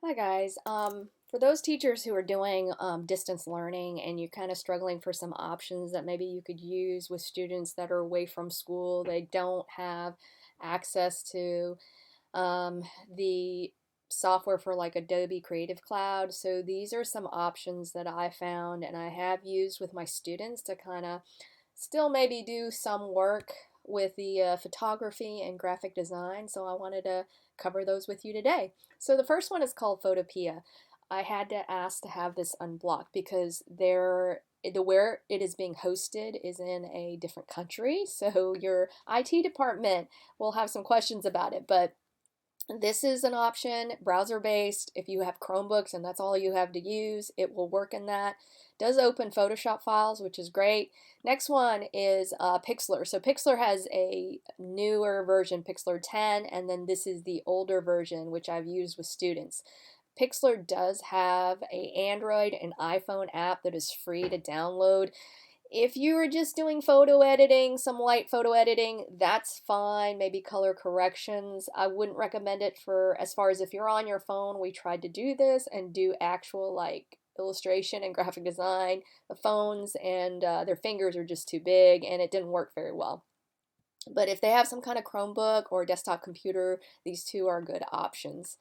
Hi guys. For those teachers who are doing distance learning and you're kind of struggling for some options that maybe you could use with students that are away from school, they don't have access to um, the software for like Adobe Creative Cloud. So these are some options that I found and I have used with my students to kind of still maybe do some work with the photography and graphic design. So I wanted to cover those with you today. So the first one is called Photopea. I had to ask to have this unblocked because the where it is being hosted is in a different country. So your IT department will have some questions about it, but this is an option, browser-based. If you have Chromebooks and that's all you have to use, it will work in that. Does open Photoshop files, which is great. Next one is Pixlr. So Pixlr has a newer version, Pixlr 10, and then this is the older version, which I've used with students. Pixlr does have a Android and iPhone app that is free to download. If you were just doing photo editing, some light photo editing, that's fine. Maybe color corrections. I wouldn't recommend it for as far as if you're on your phone. We tried to do this and do actual like illustration and graphic design. The phones and their fingers are just too big and it didn't work very well. But if they have some kind of Chromebook or desktop computer, these two are good options.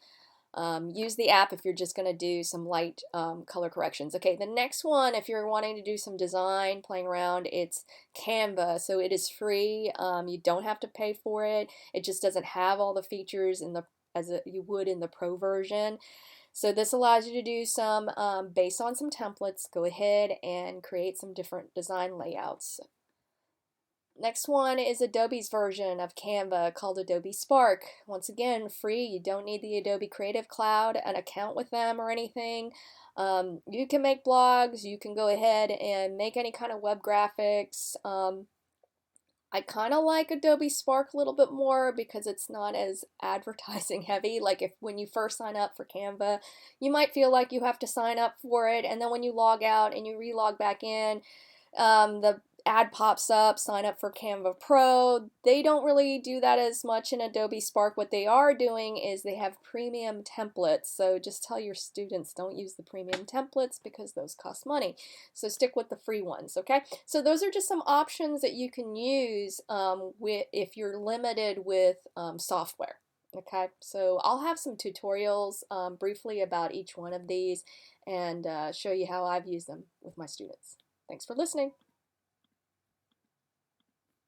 Use the app if you're just going to do some light color corrections. Okay, the next one, if you're wanting to do some design, playing around, it's Canva. So it is free. You don't have to pay for it. It just doesn't have all the features in the you would in the pro version. So this allows you to do some, based on some templates, go ahead and create some different design layouts. Next one is Adobe's version of Canva called Adobe Spark. Once again, free. You don't need the Adobe Creative Cloud, an account with them or anything. You can make blogs. You can go ahead and make any kind of web graphics. I kind of like Adobe Spark a little bit more because it's not as advertising heavy. Like if when you first sign up for Canva, you might feel like you have to sign up for it, and then when you log out and you re-log back in, the ad pops up, sign up for Canva Pro. They don't really do that as much in Adobe Spark. What they are doing is they have premium templates. So just tell your students don't use the premium templates because those cost money. So stick with the free ones, okay? So those are just some options that you can use if you're limited with software. Okay, so I'll have some tutorials briefly about each one of these and show you how I've used them with my students. Thanks for listening.